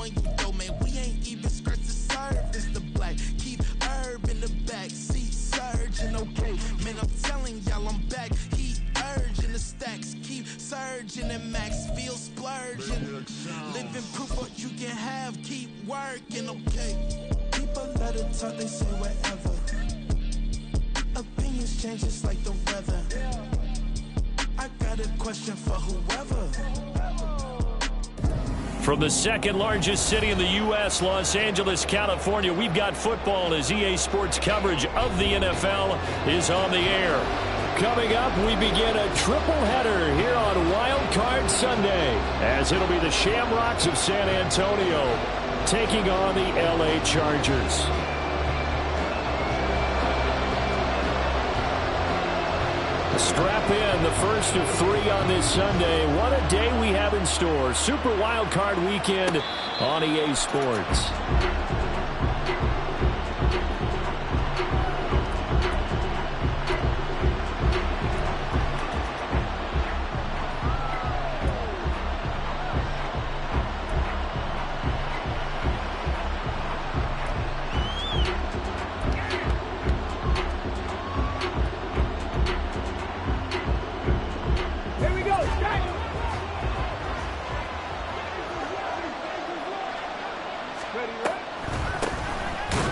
on you though, man. We ain't even scratched the surface. The black keep herb in the back seat surging. Okay, man, I'm telling y'all I'm back. Heat urging the stacks keep surging and max feel splurging. Living proof what you can have, keep working. Okay, people let it talk, they say whatever. Opinions change just like the weather. I got a question for whoever. From the second largest city in the U.S., Los Angeles, California, we've got football as EA Sports coverage of the NFL is on the air. Coming up, we begin a triple header here on Wild Card Sunday, as it'll be the Shamrocks of San Antonio taking on the L.A. Chargers. Strap in, the first of 3 on this Sunday. What a day we have in store. Super Wild Card Weekend on EA Sports.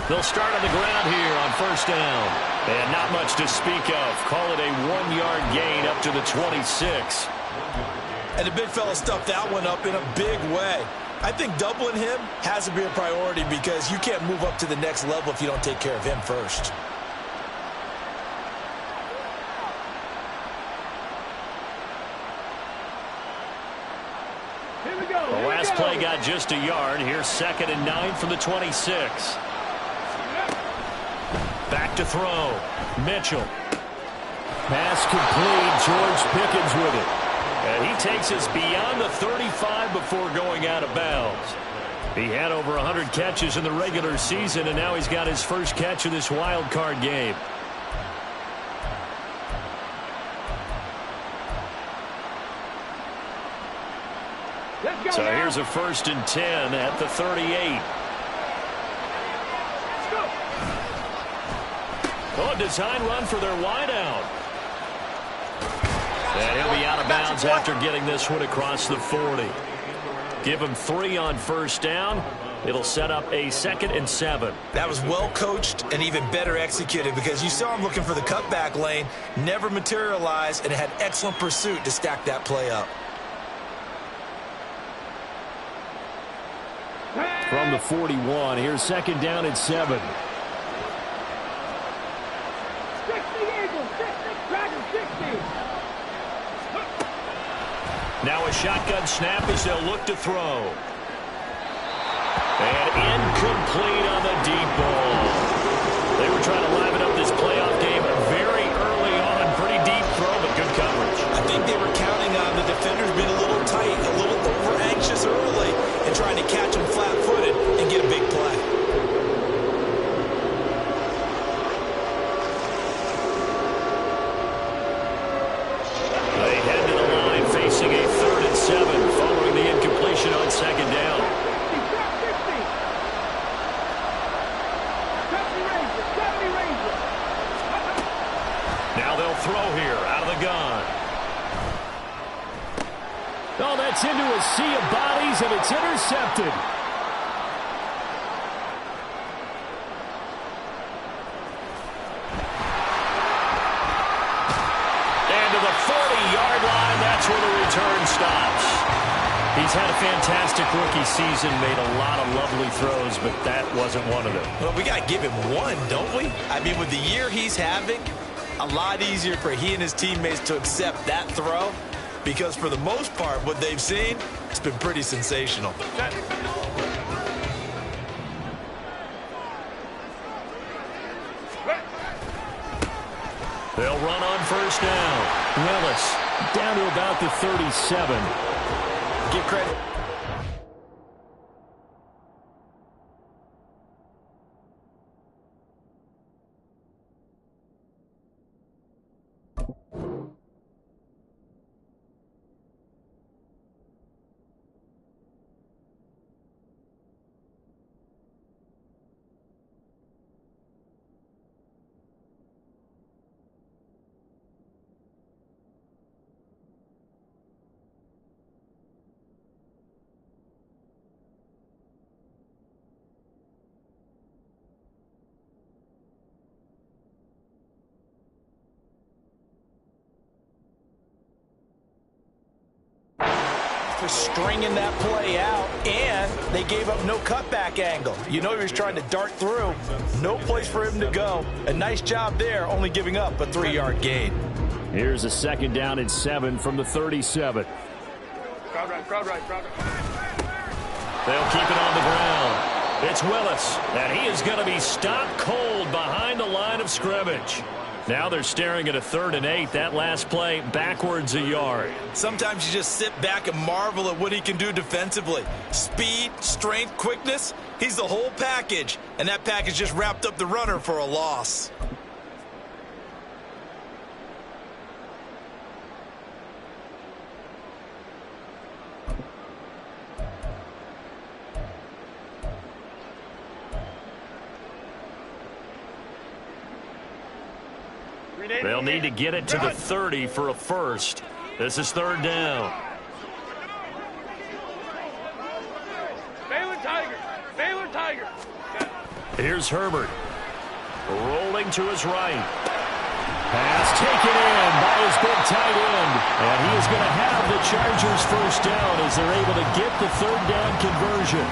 They'll start on the ground here on first down. And not much to speak of. Call it a 1-yard gain up to the 26. And the big fella stuffed that one up in a big way. I think doubling him has to be a priority because you can't move up to the next level if you don't take care of him first. Here we go. The last play got just a yard. Here's 2nd and 9 from the 26. Back to throw. Mitchell. Pass complete. George Pickens with it. And he takes us beyond the 35 before going out of bounds. He had over 100 catches in the regular season, and now he's got his first catch of this wild card game. So here's a 1st and 10 at the 38. Oh, design run for their wideout. And he'll be out of bounds after getting this one across the 40. Give him 3 on first down. It'll set up a 2nd and 7. That was well coached and even better executed because you saw him looking for the cutback lane, never materialized, and had excellent pursuit to stack that play up. From the 41, here's 2nd down and 7. Now a shotgun snap as they'll look to throw. And incomplete on the deep ball. They were trying to liven up this playoff game very early on. Pretty deep throw, but good coverage. I think they were counting on the defenders being a little tight, a little over-anxious early, and trying to catch them flat-footed and get a big play. Facing a 3rd and 7 following the incompletion on 2nd down. Now they'll throw here out of the gun. Oh, that's into a sea of bodies, and it's intercepted. That's where the return stops. He's had a fantastic rookie season, made a lot of lovely throws, but that wasn't one of them. Well, we got to give him one, don't we? I mean, with the year he's having, a lot easier for he and his teammates to accept that throw because for the most part, what they've seen, it's been pretty sensational. They'll run on first down. Willis down to about the 37. Give credit. for stringing that play out, and they gave up no cutback angle. You know he was trying to dart through. No place for him to go. A nice job there, only giving up a 3-yard gain. Here's a 2nd down and 7 from the 37. Crowd right. They'll keep it on the ground. It's Willis, and he is going to be stopped cold behind the line of scrimmage. Now they're staring at a 3rd and 8. That last play backwards a yard. Sometimes you just sit back and marvel at what he can do defensively. Speed, strength, quickness. He's the whole package, and that package just wrapped up the runner for a loss. They'll need to get it to the 30 for a first. This is 3rd down. Baylor Tiger. Here's Herbert. Rolling to his right. Pass taken in by his big tight end. And he is going to have the Chargers first down as they're able to get the 3rd down conversion.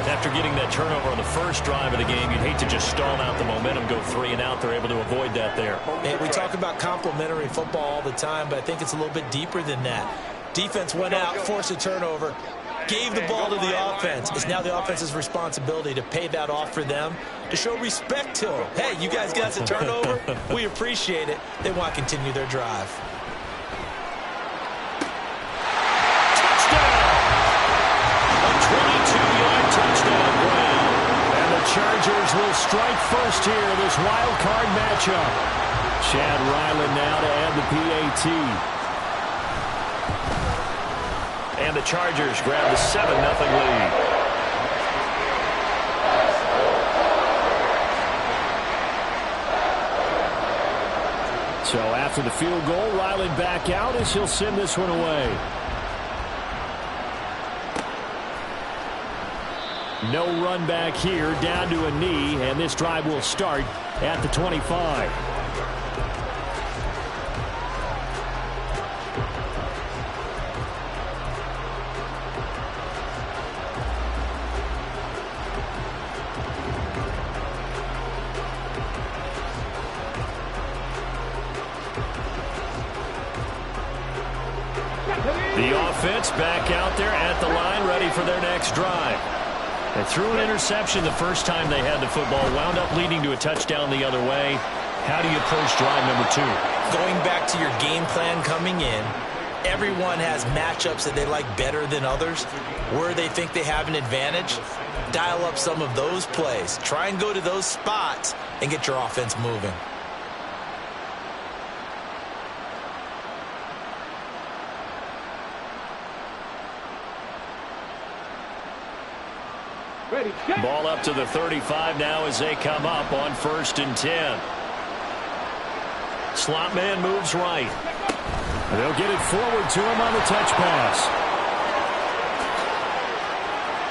After getting that turnover on the first drive of the game, you'd hate to just stall out the momentum, go 3 and out. They're able to avoid that there. And we talk about complementary football all the time, but I think it's a little bit deeper than that. Defense went out, forced a turnover, gave the ball to the offense. It's now the offense's responsibility to pay that off for them, to show respect to them. Hey, you guys got a turnover? We appreciate it. They want to continue their drive. Touchdown ground. And the Chargers will strike first here in this wild card matchup. Chad Ryland now to add the PAT. And the Chargers grab the 7-0 lead. So after the field goal, Ryland back out as he'll send this one away. No run back here, down to a knee, and this drive will start at the 25. The offense back out there at the line, ready for their next drive. They threw an interception the first time they had the football, wound up leading to a touchdown the other way. How do you approach drive number 2? Going back to your game plan coming in, everyone has matchups that they like better than others. Where they think they have an advantage, dial up some of those plays. Try and go to those spots and get your offense moving. Ball up to the 35 now as they come up on 1st and 10. Slot man moves right. They'll get it forward to him on the touch pass.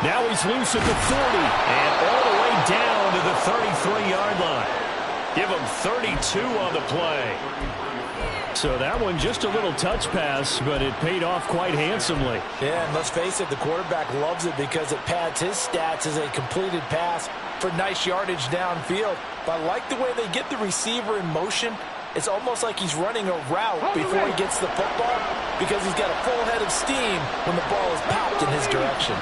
Now he's loose at the 40 and all the way down to the 33-yard line. Give him 32 on the play. So that one just a little touch pass, but it paid off quite handsomely. Yeah, and let's face it, the quarterback loves it because it pads his stats as a completed pass for nice yardage downfield. But I like the way they get the receiver in motion. It's almost like he's running a route before he gets the football because he's got a full head of steam when the ball is popped in his direction.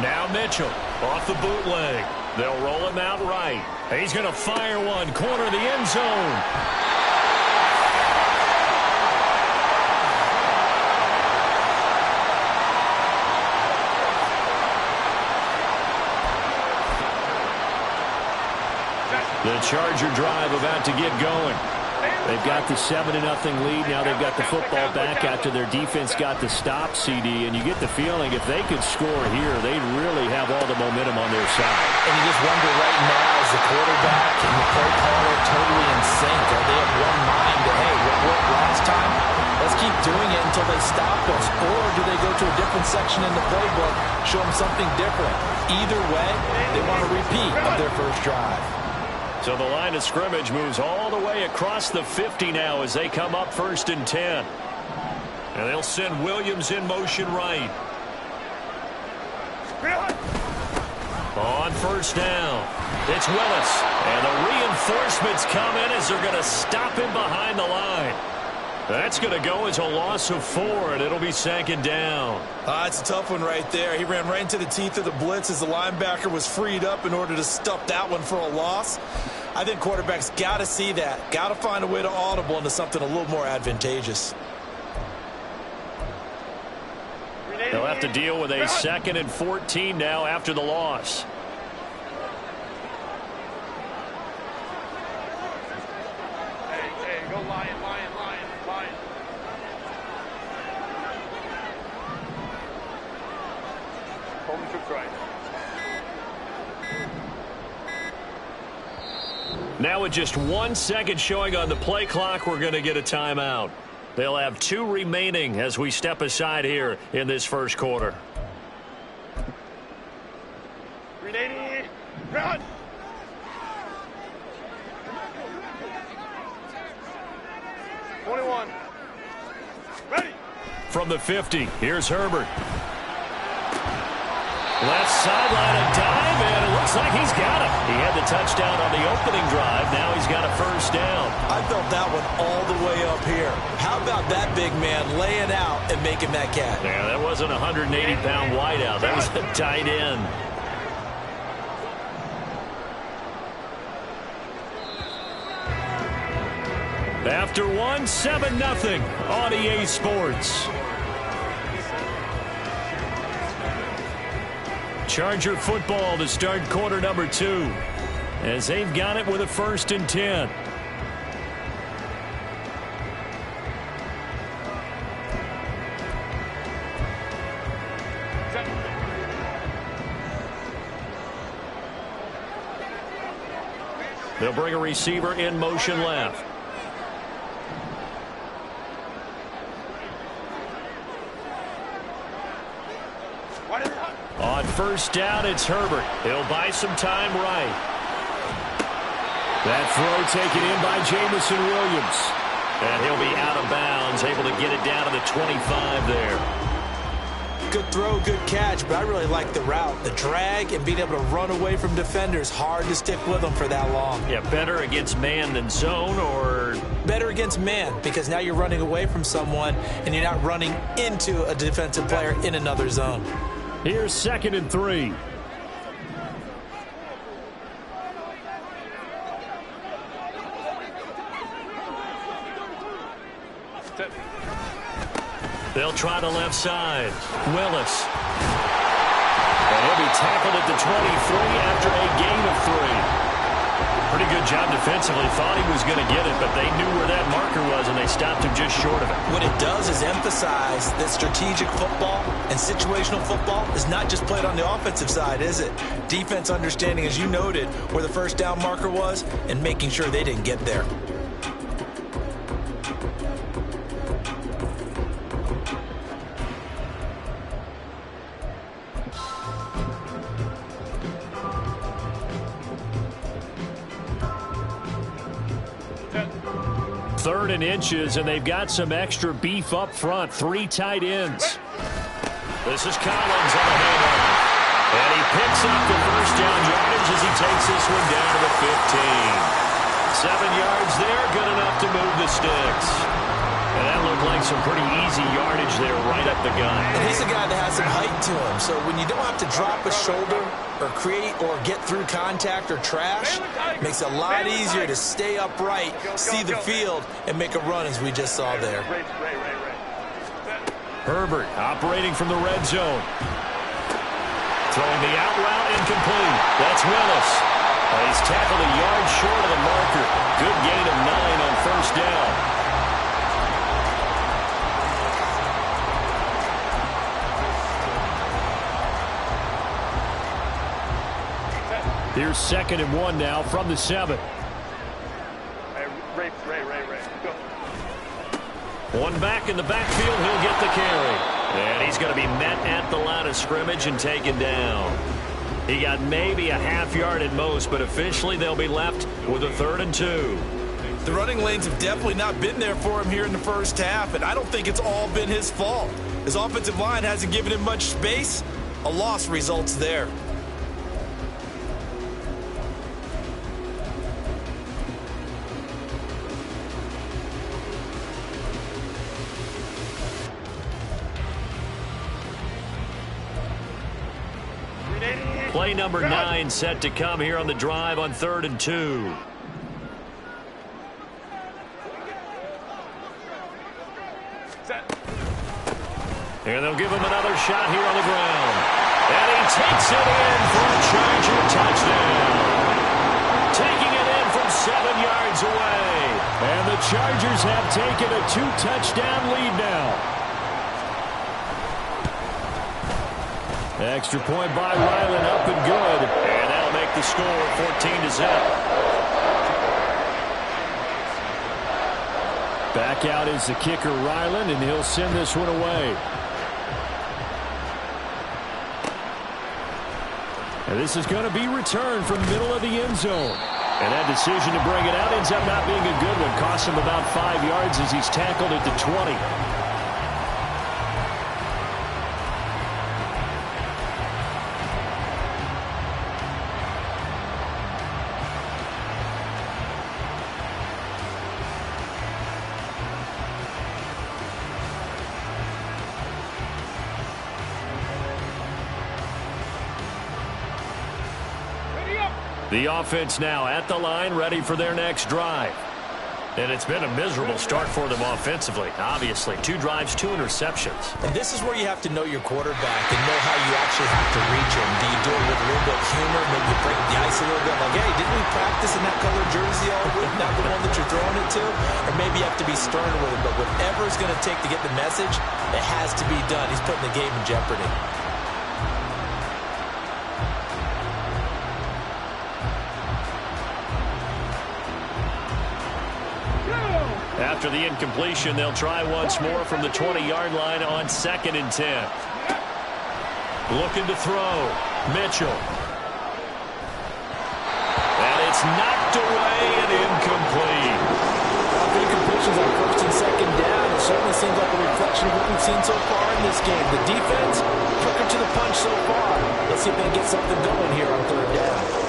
Now Mitchell off the bootleg. They'll roll him out right. He's going to fire one, corner of the end zone. The Charger drive about to get going. They've got the 7-0 lead. Now they've got the football back after their defense got the stop, CD. And you get the feeling if they could score here, they'd really have all the momentum on their side. And you just wonder right now, is the quarterback and the play caller totally in sync? Are they of one mind that, hey, what worked last time? Let's keep doing it until they stop us. Or do they go to a different section in the playbook, show them something different? Either way, they want a repeat of their first drive. So the line of scrimmage moves all the way across the 50 now as they come up 1st and 10. And they'll send Williams in motion right. On first down, it's Willis. And the reinforcements come in as they're going to stop him behind the line. That's going to go as a loss of 4, and it'll be second down. It's a tough one right there. He ran right into the teeth of the blitz as the linebacker was freed up in order to stuff that one for a loss. I think quarterbacks got to see that. Got to find a way to audible into something a little more advantageous. They'll have to deal with a 2nd and 14 now after the loss. Hey, go Lion. Hold the troops right. Now with just 1 second showing on the play clock, we're going to get a timeout. They'll have 2 remaining as we step aside here in this first quarter. 380. Run. Ready. From the 50, here's Herbert. Left sideline, a dive, and it looks like he's got it. He had the touchdown on the opening drive. Now he's got a first down. I felt that one all the way up here. How about that big man laying out and making that catch? Yeah, that wasn't a 180-pound wideout. That was a tight end. After 1, 7-0 on EA Sports. Charger football to start quarter number 2 as they've got it with a 1st and 10. They'll bring a receiver in motion left. On first down, it's Herbert. He'll buy some time right. That throw taken in by Jamison Williams. And he'll be out of bounds, able to get it down to the 25 there. Good throw, good catch, but I really like the route. The drag and being able to run away from defenders, hard to stick with them for that long. Yeah, better against man than zone, or? Better against man, because now you're running away from someone and you're not running into a defensive player in another zone. Here's 2nd and 3. They'll try the left side. Willis. And he'll be tackled at the 23 after a gain of 3. Pretty good job defensively. Thought he was going to get it, but they knew where that marker was, and they stopped him just short of it. What it does is emphasize that strategic football and situational football is not just played on the offensive side, is it? Defense understanding, as you noted, where the first down marker was and making sure they didn't get there. Third and inches, and they've got some extra beef up front. 3 tight ends. This is Collins on the handoff. And he picks up the first down yardage as he takes this one down to the 15. 7 yards there, good enough to move the sticks. And that looked like some pretty easy yardage there right up the gut. And he's a guy that has some height to him, so when you don't have to drop a shoulder or create or get through contact or trash, it makes it a lot easier to stay upright, see the field, and make a run as we just saw there. Herbert operating from the red zone. Throwing the out route incomplete. That's Willis. He's tackled a yard short of the marker. Good gain of 9 on first down. Here's 2nd and 1 now from the 7. Ray, go. One back in the backfield, he'll get the carry. And he's going to be met at the line of scrimmage and taken down. He got maybe a half yard at most, but officially they'll be left with a 3rd and 2. The running lanes have definitely not been there for him here in the first half, and I don't think it's all been his fault. His offensive line hasn't given him much space. A loss results there. Play number 9 set to come here on the drive on 3rd and 2. And they'll give him another shot here on the ground. And he takes it in for a Charger touchdown. Taking it in from 7 yards away. And the Chargers have taken a 2-touchdown lead now. Extra point by Ryland, up and good. And that'll make the score 14-0. Back out is the kicker, Ryland, and he'll send this one away. And this is going to be returned from the middle of the end zone. And that decision to bring it out ends up not being a good one. Costs him about 5 yards as he's tackled at the 20. The offense now at the line, ready for their next drive. And it's been a miserable start for them offensively. Obviously, 2 drives, 2 interceptions. And this is where you have to know your quarterback and know how you actually have to reach him. Do you do it with a little bit of humor, maybe you break the ice a little bit, like, hey, didn't we practice in that colored jersey all week, not the one that you're throwing it to? Or maybe you have to be stern with him, but whatever it's going to take to get the message, it has to be done. He's putting the game in jeopardy. After the incompletion, they'll try once more from the 20-yard line on 2nd and 10. Looking to throw. Mitchell. And it's knocked away and incomplete. The incompletions on 1st and 2nd down. It certainly seems like a reflection of what we've seen so far in this game. The defense, quicker to the punch so far. Let's see if they can get something going here on 3rd down.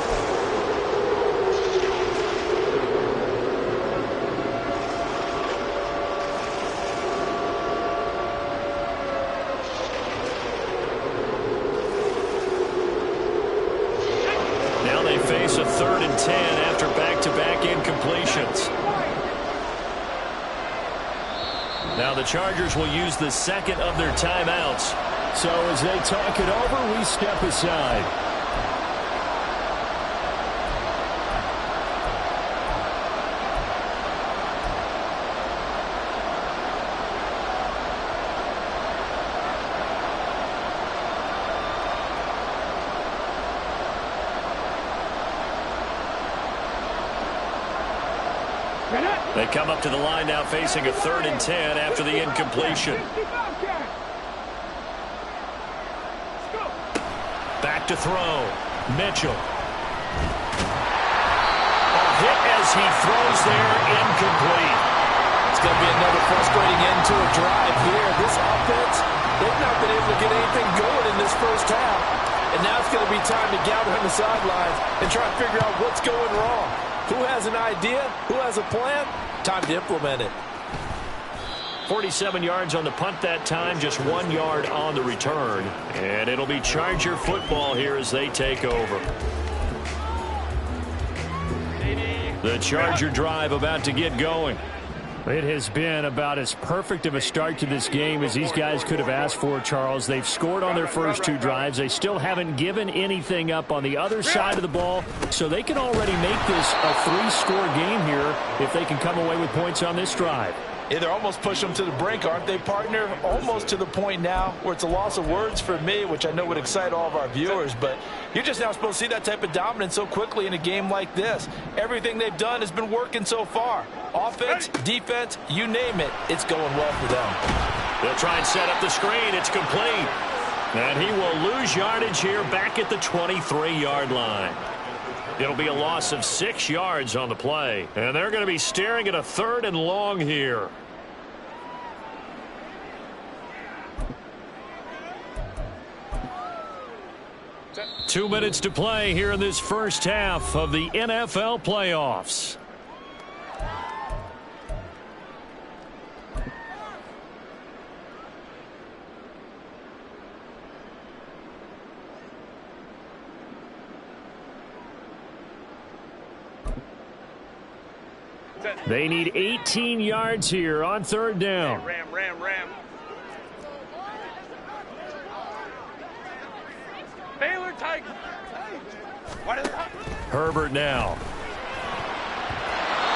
Face a 3rd and 10 after back-to-back incompletions. Now the Chargers will use the 2nd of their timeouts. So as they talk it over, we step aside. They come up to the line now facing a 3rd and 10 after the incompletion. Back to throw. Mitchell. A hit as he throws there, incomplete. It's going to be another frustrating end to a drive here. This offense, they've not been able to get anything going in this first half. And now it's going to be time to gather on the sidelines and try to figure out what's going wrong. Who has an idea? Who has a plan? Time to implement it. 47 yards on the punt that time, just 1 yard on the return. And it'll be Charger football here as they take over. The Charger drive about to get going. It has been about as perfect of a start to this game as these guys could have asked for, Charles. They've scored on their first 2 drives. They still haven't given anything up on the other side of the ball, so they can already make this a 3-score game here if they can come away with points on this drive. Yeah, they're almost pushing them to the brink, aren't they, partner? Almost to the point now where it's a loss of words for me, which I know would excite all of our viewers, but you're just now supposed to see that type of dominance so quickly in a game like this. Everything they've done has been working so far. Offense, defense, you name it, it's going well for them. They'll try and set up the screen. It's complete. And he will lose yardage here back at the 23-yard line. It'll be a loss of 6 yards on the play. And they're going to be staring at a 3rd and long here. Set. 2 minutes to play here in this first half of the NFL playoffs. Set. They need 18 yards here on 3rd down. Ram. Baylor Tigers. What is that? Herbert now.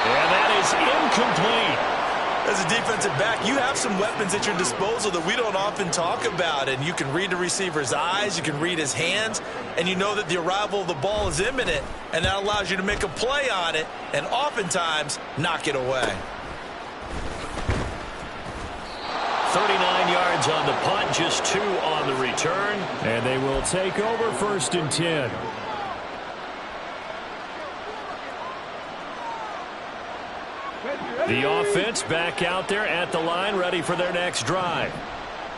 And that is incomplete. As a defensive back, you have some weapons at your disposal that we don't often talk about. And you can read the receiver's eyes, you can read his hands, and you know that the arrival of the ball is imminent. And that allows you to make a play on it and oftentimes knock it away. 39 yards on the punt, just 2 on the return. And they will take over 1st and 10. The offense back out there at the line, ready for their next drive.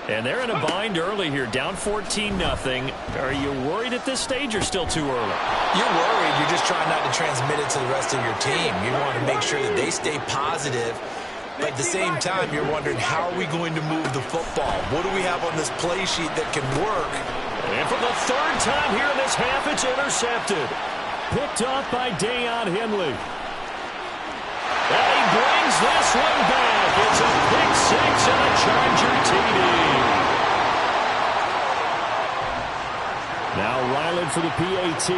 And they're in a bind early here, down 14-0. Are you worried at this stage or still too early? You're worried. You're just trying not to transmit it to the rest of your team. You want to make sure that they stay positive. But at the same time, you're wondering, how are we going to move the football? What do we have on this play sheet that can work? And for the 3rd time here in this half, it's intercepted. Picked off by Deion Henley. And he brings this one back. It's a pick 6 and a Charger TD. Now Ryland for the PAT.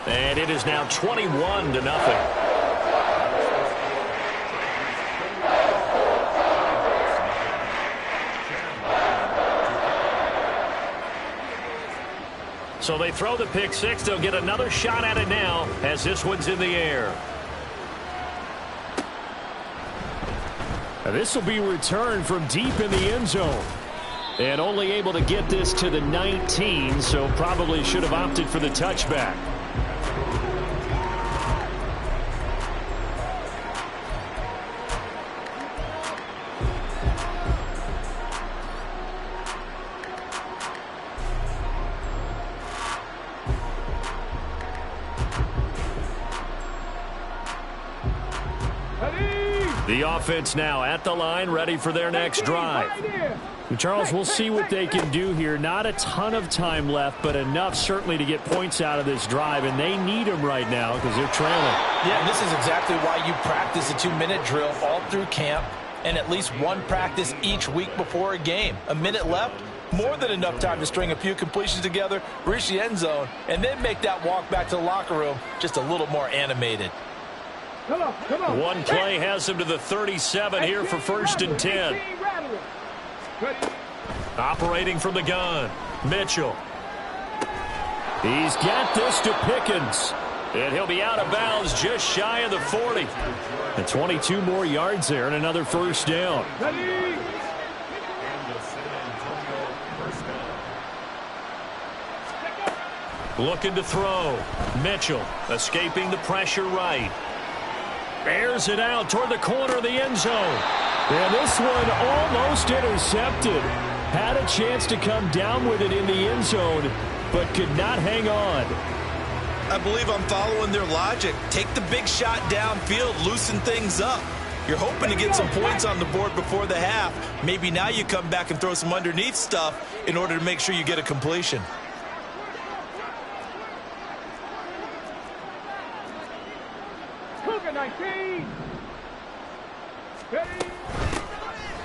And it is now 21-0. So they throw the pick 6. They'll get another shot at it now as this one's in the air. Now this will be returned from deep in the end zone. And only able to get this to the 19, so probably should have opted for the touchback. The offense now at the line, ready for their next drive. Charles, we'll see what they can do here. Not a ton of time left, but enough certainly to get points out of this drive, and they need them right now because they're trailing. Yeah, and this is exactly why you practice a 2-minute drill all through camp and at least one practice each week before a game. A minute left, more than enough time to string a few completions together, reach the end zone, and then make that walk back to the locker room just a little more animated. Come on. One play has them to the 37 here for 1st and 10. Operating from the gun, Mitchell. He's got this to Pickens. And he'll be out of bounds just shy of the 40. And 22 more yards there and another 1st down. Looking to throw. Mitchell escaping the pressure right. Airs it out toward the corner of the end zone. And this one almost intercepted. Had a chance to come down with it in the end zone, but could not hang on. I believe I'm following their logic. Take the big shot downfield, loosen things up. You're hoping to get some points on the board before the half. Maybe now you come back and throw some underneath stuff in order to make sure you get a completion.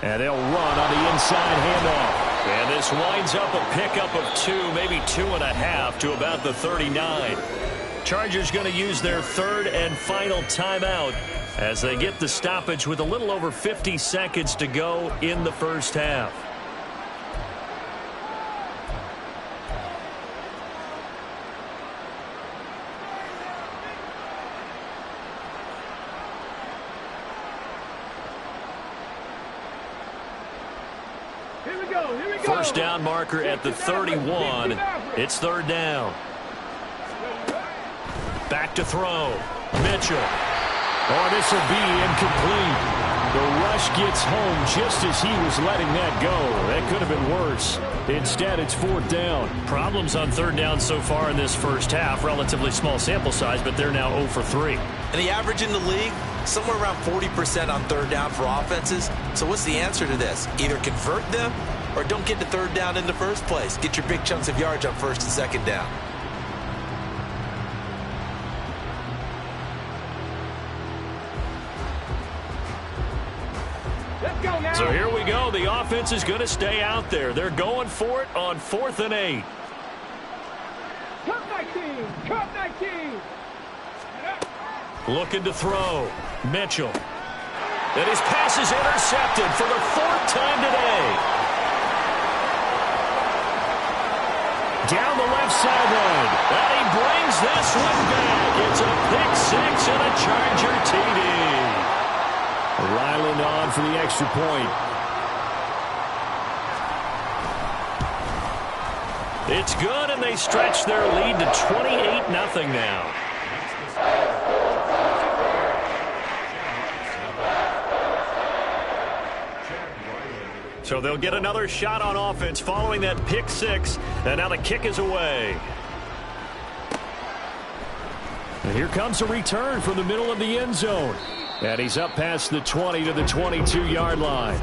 And they'll run on the inside handoff. And this winds up a pickup of 2, maybe 2.5 to about the 39. Chargers going to use their 3rd and final timeout as they get the stoppage with a little over 50 seconds to go in the first half. Here we go. Here we go. First down marker at the 31. It's third down. Back to throw. Mitchell. Oh, this will be incomplete. The rush gets home just as he was letting that go. That could have been worse. Instead, it's fourth down. Problems on third down so far in this first half. Relatively small sample size, but they're now 0 for 3. And the average in the league, somewhere around 40% on third down for offenses. So what's the answer to this? Either convert them or don't get to third down in the first place. Get your big chunks of yards on first and second down. So here we go. The offense is going to stay out there. They're going for it on 4th and 8. Cut 19. Cut 19. Looking to throw. Mitchell. And his pass is intercepted for the 4th time today. Down the left sideline. And he brings this one back. It's a pick six and a Charger TD. Ryland on for the extra point. It's good, and they stretch their lead to 28-0 now. So they'll get another shot on offense following that pick six, and now the kick is away. And here comes a return from the middle of the end zone. And he's up past the 20 to the 22-yard line.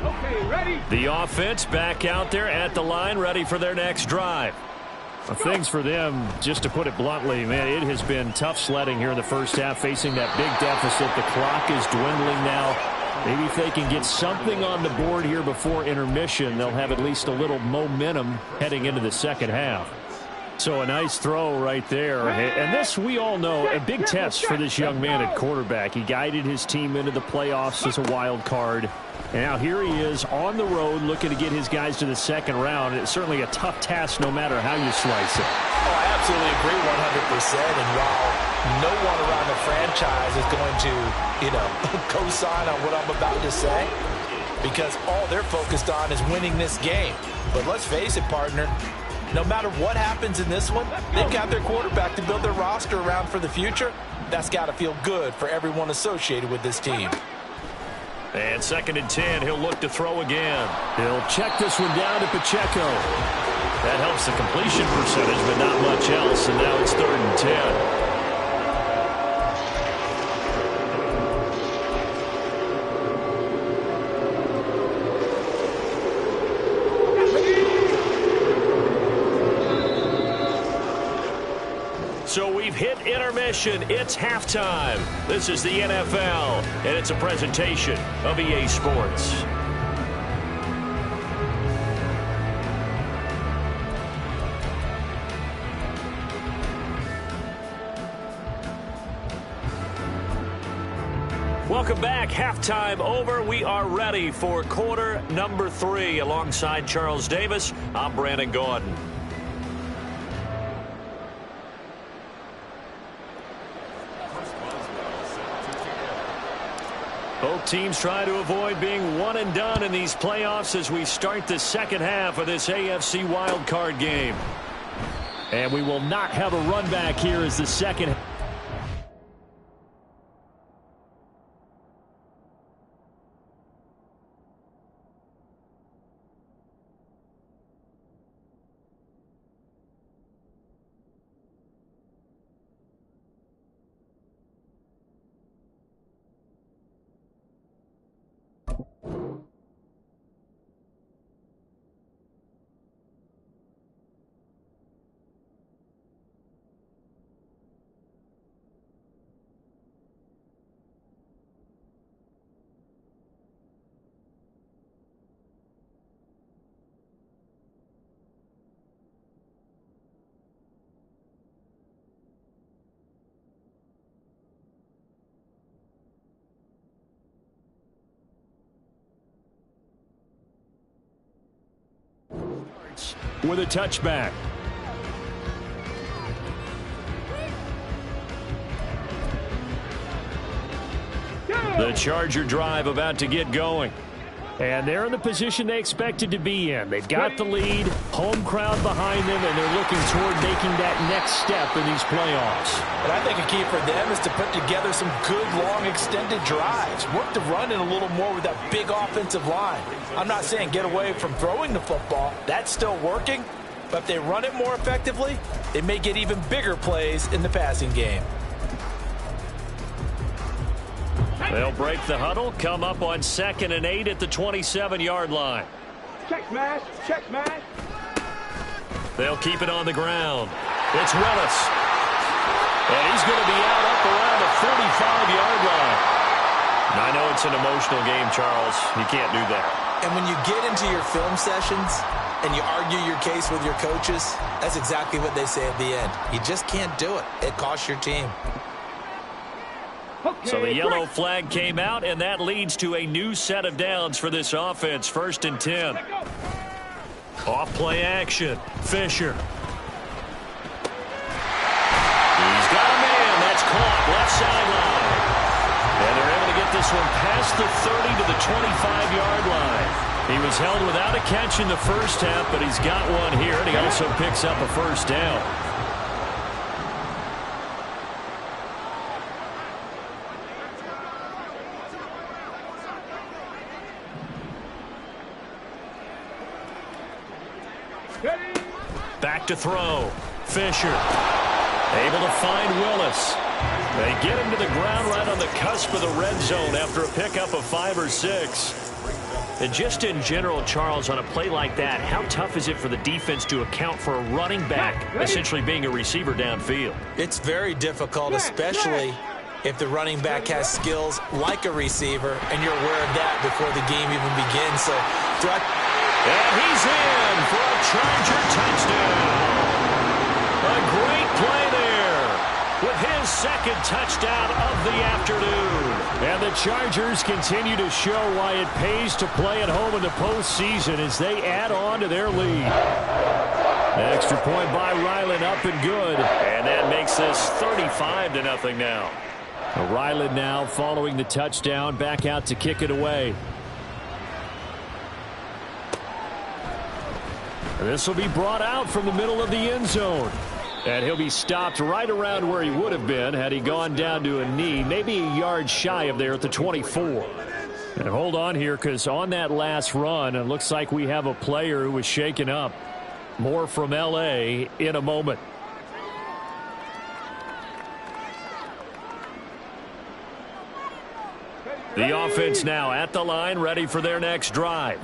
Okay, ready. The offense back out there at the line, ready for their next drive. Things for them, just to put it bluntly, man, it has been tough sledding here in the first half, facing that big deficit. The clock is dwindling now. Maybe if they can get something on the board here before intermission, they'll have at least a little momentum heading into the second half. So a nice throw right there. And this, we all know, a big test for this young man at quarterback. He guided his team into the playoffs as a wild card. And now here he is on the road looking to get his guys to the second round. It's certainly a tough task no matter how you slice it. Oh, I absolutely agree 100%. And while no one around the franchise is going to, co-sign on what I'm about to say, because all they're focused on is winning this game. But let's face it, partner, no matter what happens in this one, they've got their quarterback to build their roster around for the future. That's got to feel good for everyone associated with this team. And 2nd and 10, he'll look to throw again. He'll check this one down to Pacheco. That helps the completion percentage, but not much else. And now it's 3rd and 10. So we've hit intermission. It's halftime. This is the NFL, and it's a presentation of EA Sports. Welcome back. Halftime over. We are ready for quarter number 3. Alongside Charles Davis, I'm Brandon Gaudin. Both teams try to avoid being one and done in these playoffs as we start the second half of this AFC wildcard game. And we will not have a run back here as the second. With a touchback. The Charger drive about to get going. And they're in the position they expected to be in. They've got the lead, home crowd behind them, and they're looking toward making that next step in these playoffs. And I think a key for them is to put together some good, long, extended drives. Work the run in a little more with that big offensive line. I'm not saying get away from throwing the football. That's still working. But if they run it more effectively, they may get even bigger plays in the passing game. They'll break the huddle, come up on 2nd and 8 at the 27-yard line. Check smash, check smash. They'll keep it on the ground. It's Willis. And he's going to be out up around the 45-yard line. I know it's an emotional game, Charles. You can't do that. And when you get into your film sessions and you argue your case with your coaches, that's exactly what they say at the end. You just can't do it. It costs your team. Okay, So the yellow flag came out, and that leads to a new set of downs for this offense. 1st and 10. Off play action. Fisher. He's got a man. That's caught. Left sideline. And they're able to get this one past the 30 to the 25-yard line. He was held without a catch in the first half, but he's got one here, and he also picks up a first down. Back to throw. Fisher. Able to find Willis. They get him to the ground right on the cusp of the red zone after a pickup of 5 or 6. And just in general, Charles, on a play like that, how tough is it for the defense to account for a running back essentially being a receiver downfield? It's very difficult, especially if the running back has skills like a receiver, and you're aware of that before the game even begins. So, and he's in for a Charger touchdown. A great play there with his 2nd touchdown of the afternoon. And the Chargers continue to show why it pays to play at home in the postseason as they add on to their lead. Extra point by Ryland, up and good. And that makes this 35-0 now. Ryland now following the touchdown, back out to kick it away. This will be brought out from the middle of the end zone. And he'll be stopped right around where he would have been had he gone down to a knee, maybe a yard shy of there at the 24. And hold on here, because on that last run, it looks like we have a player who was shaken up. More from L.A. in a moment. The offense now at the line, ready for their next drive.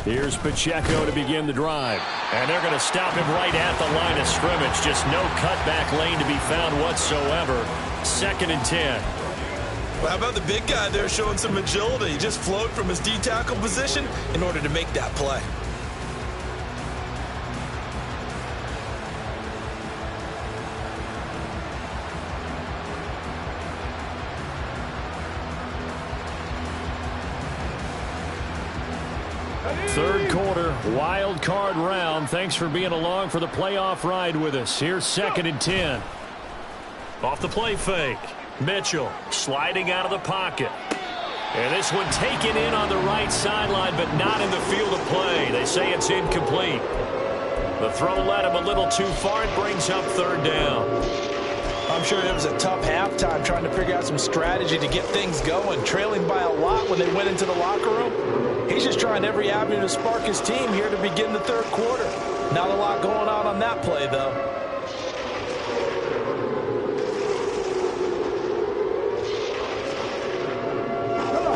Here's Pacheco to begin the drive. And they're going to stop him right at the line of scrimmage. Just no cutback lane to be found whatsoever. 2nd and 10. Well, how about the big guy there showing some agility? He just flowed from his D-tackle position in order to make that play. Third quarter, wild card round. Thanks for being along for the playoff ride with us. Here's 2nd and 10. Off the play fake. Mitchell sliding out of the pocket. And this one taken in on the right sideline, but not in the field of play. They say it's incomplete. The throw led him a little too far. It brings up 3rd down. I'm sure it was a tough halftime trying to figure out some strategy to get things going. Trailing by a lot when they went into the locker room. He's just trying every avenue to spark his team here to begin the 3rd quarter. Not a lot going on that play, though.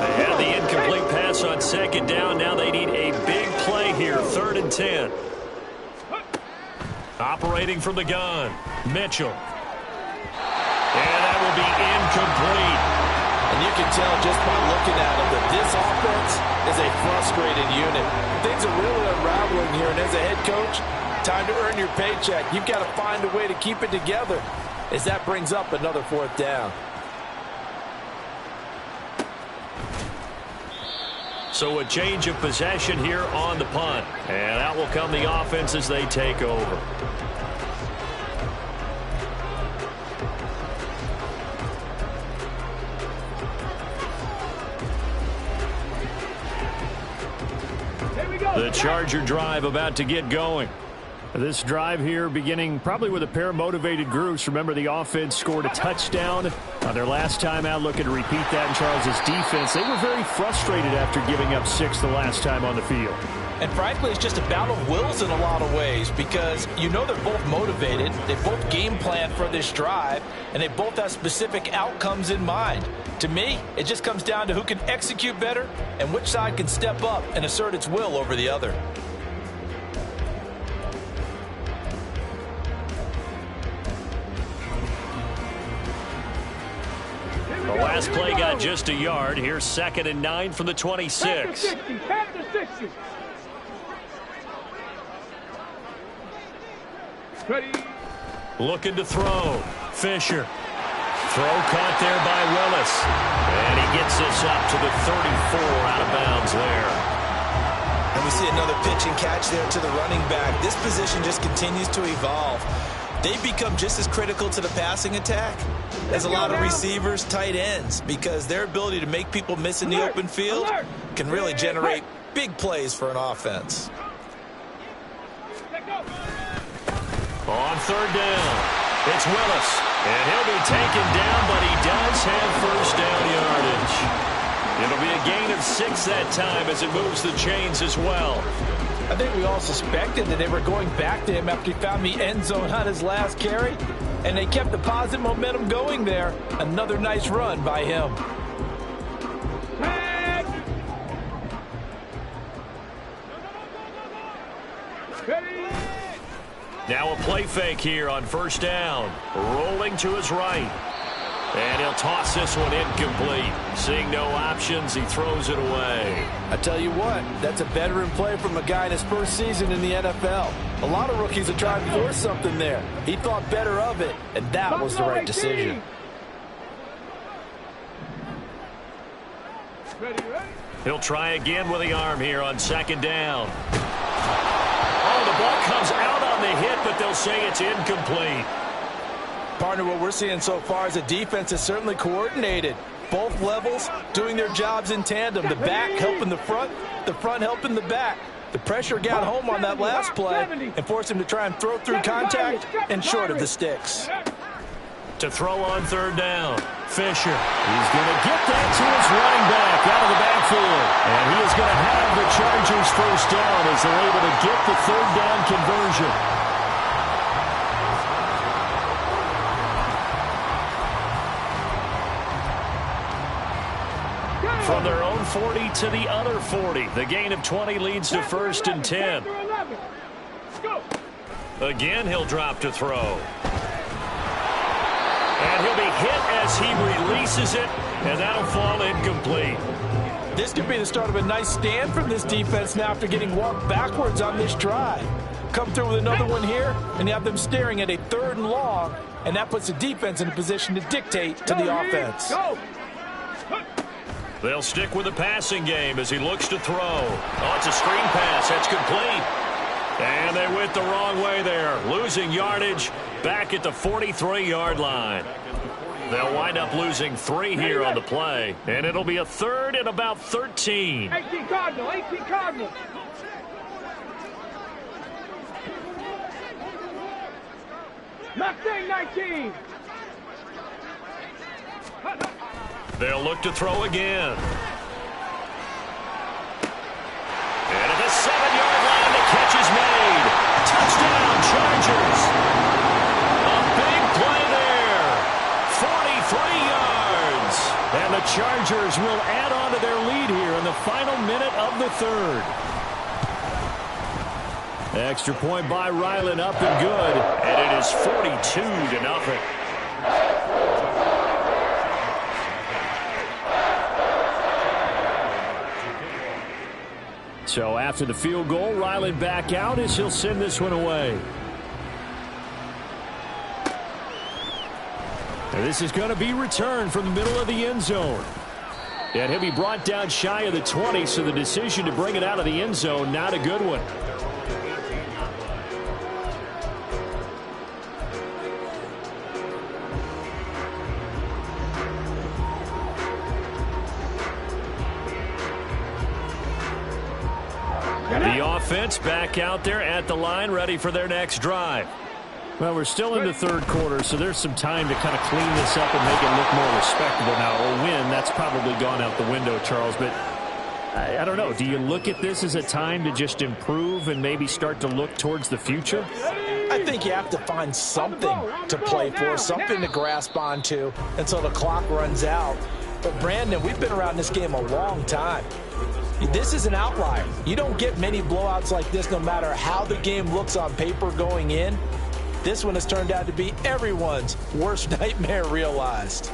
They had the incomplete pass on 2nd down. Now they need a big play here. 3rd and 10. Operating from the gun. Mitchell. And that will be incomplete. And you can tell just by looking at him that this offense is a frustrated unit. Things are really unraveling here, and as a head coach, time to earn your paycheck. You've got to find a way to keep it together as that brings up another 4th down. So a change of possession here on the punt. And out will come the offense as they take over. The Charger drive about to get going. This drive here beginning probably with a pair of motivated groups. Remember, the offense scored a touchdown on their last time out. Looking to repeat that in Charles' defense. They were very frustrated after giving up 6 the last time on the field. And frankly, it's just a battle of wills in a lot of ways because you know they're both motivated. They both game plan for this drive, and they both have specific outcomes in mind. To me, it just comes down to who can execute better and which side can step up and assert its will over the other. The last play got just a yard. Here's 2nd and 9 from the 26. Ready. Looking to throw. Fisher. Throw caught there by Willis. And he gets this up to the 34 out of bounds there. And we see another pitch and catch there to the running back. This position just continues to evolve. They become just as critical to the passing attack as a lot of receivers, tight ends, because their ability to make people miss in the open field can really generate big plays for an offense. On 3rd down, it's Willis. And he'll be taken down, but he does have first down yardage. It'll be a gain of 6 that time as it moves the chains as well. I think we all suspected that they were going back to him after he found the end zone on his last carry, and they kept the positive momentum going there. Another nice run by him. Now a play fake here on 1st down. Rolling to his right. And he'll toss this one incomplete. Seeing no options, he throws it away. I tell you what, that's a veteran play from a guy in his first season in the NFL. A lot of rookies are trying to force something there. He thought better of it, and that was the right decision. He'll try again with the arm here on 2nd down. Oh, the ball comes out on the hit, but they'll say it's incomplete. Partner, what we're seeing so far is a defense is certainly coordinated. Both levels doing their jobs in tandem. The back helping the front helping the back. The pressure got home on that last play and forced him to try and throw through contact and short of the sticks. To throw on 3rd down, Fisher. He's going to get that to his running back out of the backfield. And he is going to have the Chargers first down as they're able to get the 3rd down conversion. From their own 40 to the other 40. The gain of 20 leads to 1st and 10. Again, he'll drop to throw. And he'll be hit as he releases it, and that'll fall incomplete. This could be the start of a nice stand from this defense now after getting walked backwards on this drive. Come through with another one here, and you have them staring at a 3rd and long, and that puts the defense in a position to dictate to the offense. They'll stick with the passing game as he looks to throw. Oh, it's a screen pass. That's complete. And they went the wrong way there, losing yardage back at the 43-yard line. They'll wind up losing 3 here on the play, and it'll be a 3rd and about 13. 18 Cardinal, 18 Cardinal. Mustang 19. They'll look to throw again. And at the 7-yard line, the catch is made. Touchdown, Chargers. A big play there. 43 yards. And the Chargers will add on to their lead here in the final minute of the 3rd. Extra point by Ryland, up and good. And it is 42-0. So after the field goal, Ryland back out as he'll send this one away. And this is going to be returned from the middle of the end zone. And he'll be brought down shy of the 20, so the decision to bring it out of the end zone, not a good one. The offense back out there at the line, ready for their next drive. Well, we're still in the third quarter, so there's some time to kind of clean this up and make it look more respectable. Now, a win, that's probably gone out the window, Charles, but I don't know. Do you look at this as a time to just improve and maybe start to look towards the future? I think you have to find something to play for, something to grasp onto until the clock runs out. But, Brandon, we've been around this game a long time. This is an outlier. You don't get many blowouts like this no matter how the game looks on paper going in. This one has turned out to be everyone's worst nightmare realized.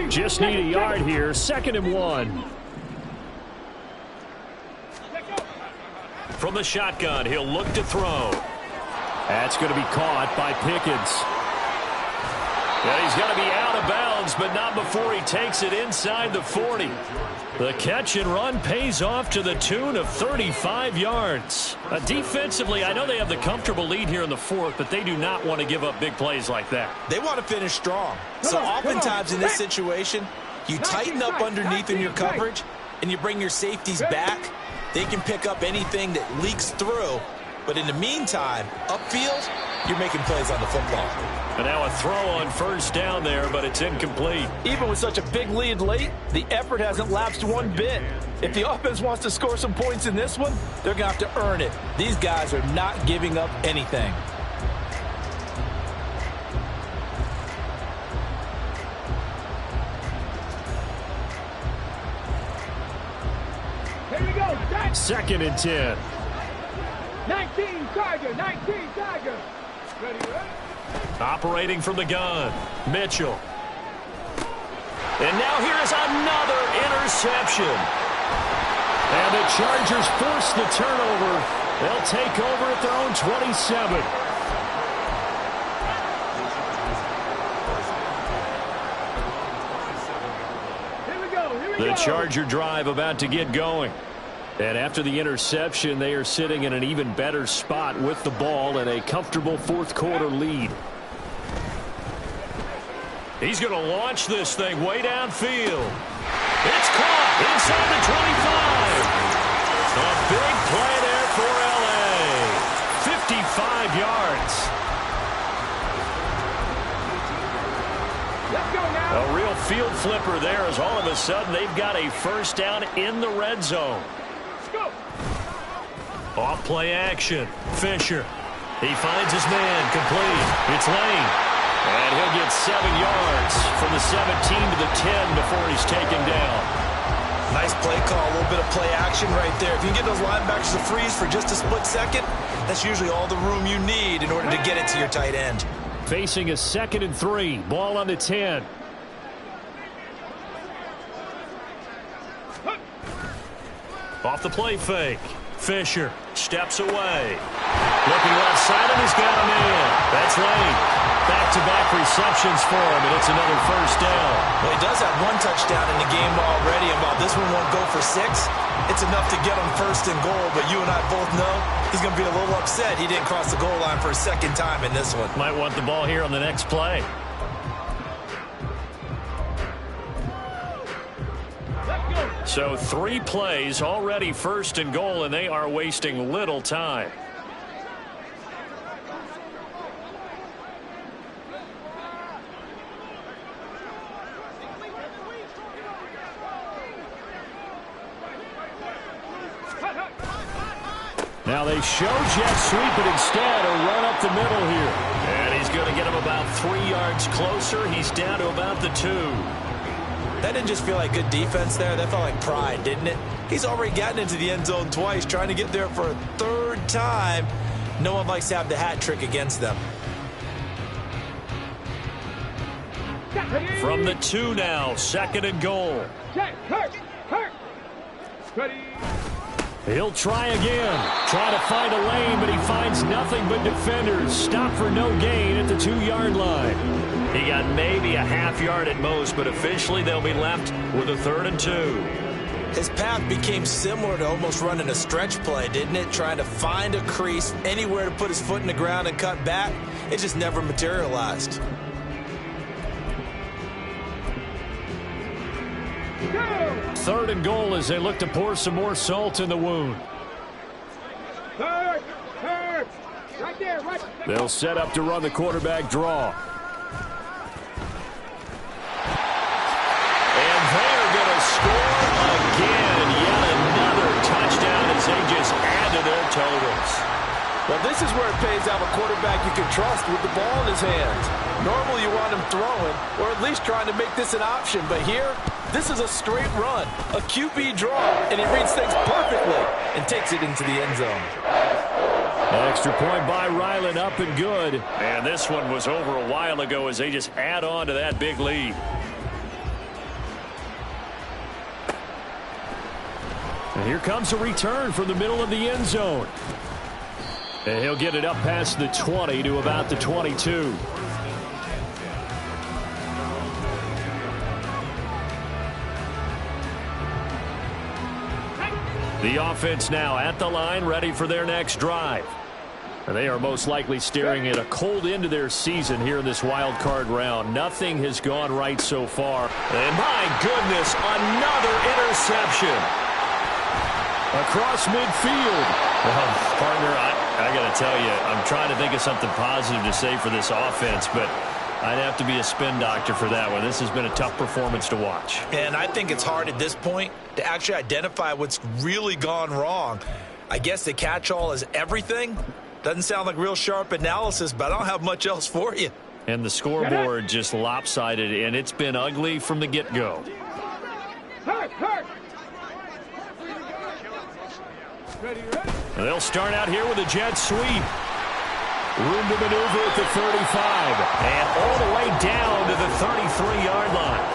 Just need a yard here. 2nd and 1. From the shotgun, he'll look to throw. That's going to be caught by Pickens. And he's going to be out of bounds, but not before he takes it inside the 40. The catch and run pays off to the tune of 35 yards. Defensively, I know they have the comfortable lead here in the 4th, but they do not want to give up big plays like that. They want to finish strong. So oftentimes in this situation, you tighten up underneath in your coverage, and you bring your safeties back. They can pick up anything that leaks through. But in the meantime, upfield, you're making plays on the football. And now a throw on 1st down there, but it's incomplete. Even with such a big lead late, the effort hasn't lapsed one bit. If the offense wants to score some points in this one, they're going to have to earn it. These guys are not giving up anything. Here we go. 2nd and 10. 19 Tiger. Ready. Operating from the gun, Mitchell. And now here is another interception. And the Chargers force the turnover. They'll take over at their own 27. Here we go. The Charger drive about to get going. And after the interception, they are sitting in an even better spot with the ball and a comfortable 4th quarter lead. He's going to launch this thing way downfield. It's caught inside the 25. A big play there for L.A. 55 yards. Let's go now. A real field flipper there as all of a sudden they've got a 1st down in the red zone. Go. Off play action. Fisher. He finds his man complete. It's Lane. And he'll get 7 yards from the 17 to the 10 before he's taken down. Nice play call, a little bit of play action right there. If you can get those linebackers to freeze for just a split second, that's usually all the room you need in order to get it to your tight end. Facing a 2nd and 3. Ball on the 10. Off the play fake. Fisher steps away. Looking left side, and he's got a man. That's Lane. Back-to-back receptions for him, and it's another 1st down. Well, he does have 1 touchdown in the game already, and while this one won't go for 6, it's enough to get him 1st and goal. But you and I both know he's going to be a little upset he didn't cross the goal line for a 2nd time in this one. Might want the ball here on the next play. So 3 plays already 1st and goal, and they are wasting little time. Now they show jet sweep, but instead a run up the middle here. And he's going to get him about 3 yards closer. He's down to about the 2. That didn't just feel like good defense there. That felt like pride, didn't it? He's already gotten into the end zone twice, trying to get there for a 3rd time. No one likes to have the hat trick against them. From the 2 now, 2nd and goal. Hurt. Ready. He'll try again. Try to find a lane, but he finds nothing but defenders. Stop for no gain at the 2-yard line. He got maybe a half yard at most, but officially they'll be left with a 3rd and 2. His path became similar to almost running a stretch play, didn't it? Trying to find a crease, anywhere to put his foot in the ground and cut back. It just never materialized. 3rd and goal as they look to pour some more salt in the wound. Third. Right there, right. They'll set up to run the quarterback draw. And they're going to score again. Yet another touchdown as they just add to their totals. Well, this is where it pays to have a quarterback you can trust with the ball in his hands. Normally you want him throwing, or at least trying to make this an option. But here, this is a straight run, a QB draw, and he reads things perfectly and takes it into the end zone. Extra point by Ryland, up and good. And this one was over a while ago as they just add on to that big lead. And here comes a return from the middle of the end zone. And he'll get it up past the 20 to about the 22. The offense now at the line, ready for their next drive. And they are most likely staring at a cold end to their season here in this wild card round. Nothing has gone right so far. And my goodness, another interception. Across midfield. Well, partner, I got to tell you, I'm trying to think of something positive to say for this offense, but I'd have to be a spin doctor for that one. This has been a tough performance to watch. And I think it's hard at this point to actually identify what's really gone wrong. I guess the catch-all is everything. Doesn't sound like real sharp analysis, but I don't have much else for you. And the scoreboard just lopsided, and it's been ugly from the get-go. Hurt. Ready. And they'll start out here with a jet sweep. Room to maneuver at the 35. And all the way down to the 33-yard line.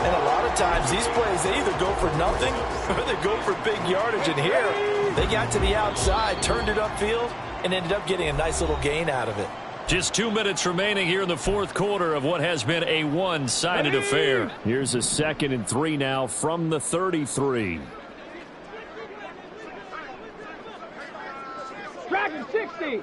And a lot of times these plays, they either go for nothing or they go for big yardage. And here, they got to the outside, turned it upfield, and ended up getting a nice little gain out of it. Just 2 minutes remaining here in the fourth quarter of what has been a one-sided affair. Here's a 2nd and 3 now from the 33. Dragon 60.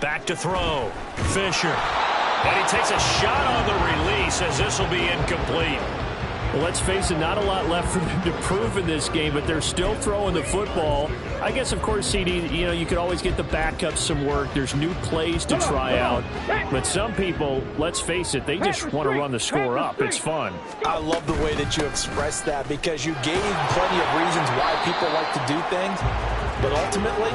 Back to throw. Fisher. And he takes a shot on the release as this will be incomplete. Well, let's face it, not a lot left for them to prove in this game, but they're still throwing the football. I guess, of course, CD, you could always get the backups some work. There's new plays to try out. But some people, let's face it, they just want to run the score up. It's fun. I love the way that you expressed that because you gave plenty of reasons why people like to do things. But ultimately,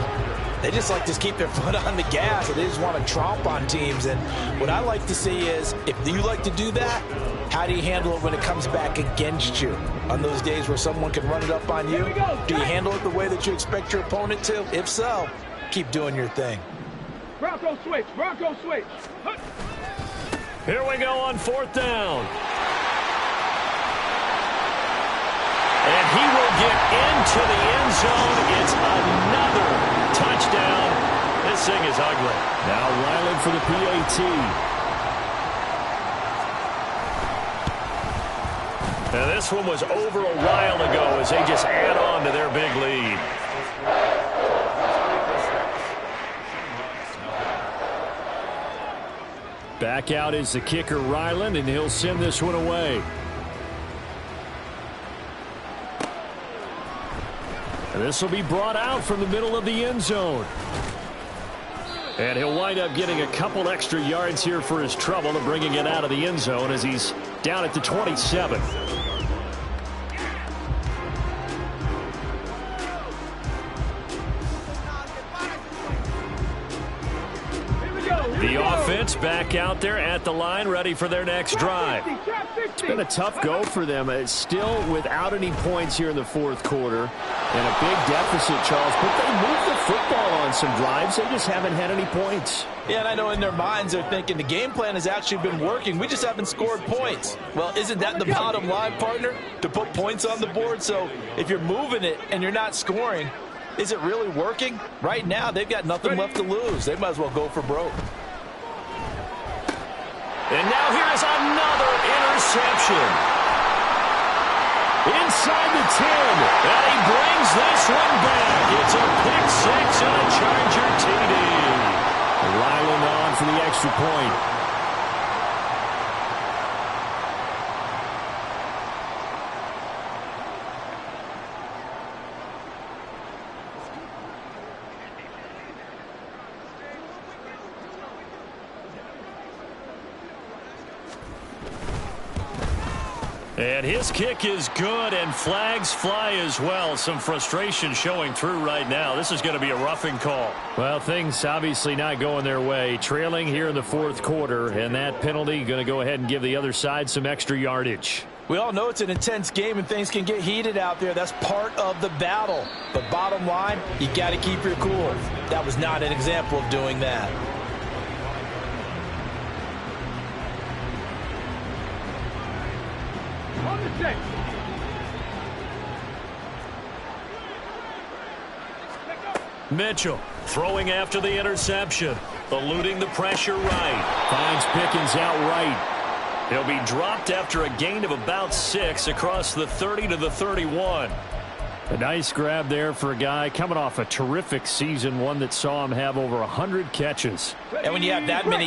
they just like to keep their foot on the gas. They just want to tromp on teams. And what I like to see is, if you like to do that, how do you handle it when it comes back against you? On those days where someone can run it up on you, do you handle it the way that you expect your opponent to? If so, keep doing your thing. Bronco switch. Here we go on 4th down. And he will get into the end zone. It's another touchdown. This thing is ugly. Now Ryland for the PAT. Now this one was over a while ago as they just add on to their big lead. Back out is the kicker, Ryland, and he'll send this one away. And this will be brought out from the middle of the end zone. And he'll wind up getting a couple extra yards here for his trouble of bringing it out of the end zone as he's down at the 27. The offense back out there at the line, ready for their next drive. It's been a tough go for them. It's still without any points here in the fourth quarter. And a big deficit, Charles. But they moved the football on some drives. They just haven't had any points. Yeah, and I know in their minds they're thinking the game plan has actually been working. We just haven't scored points. Well, isn't that the bottom line, partner? To put points on the board? So if you're moving it and you're not scoring, is it really working? Right now, they've got nothing left to lose. They might as well go for broke. And now here is another interception. Inside the 10. And he brings this one back. It's a pick six and a Charger TD. Ryland on for the extra point. And his kick is good, and flags fly as well. Some frustration showing through right now. This is going to be a roughing call. Well, things obviously not going their way. Trailing here in the fourth quarter, and that penalty going to go ahead and give the other side some extra yardage. We all know it's an intense game and things can get heated out there. That's part of the battle. But bottom line, you got to keep your cool. That was not an example of doing that. On the check. Mitchell throwing after the interception. Eluding the pressure right. Finds Pickens out right. He'll be dropped after a gain of about 6 across the 30 to the 31. A nice grab there for a guy coming off a terrific season, one that saw him have over 100 catches. And when you have that many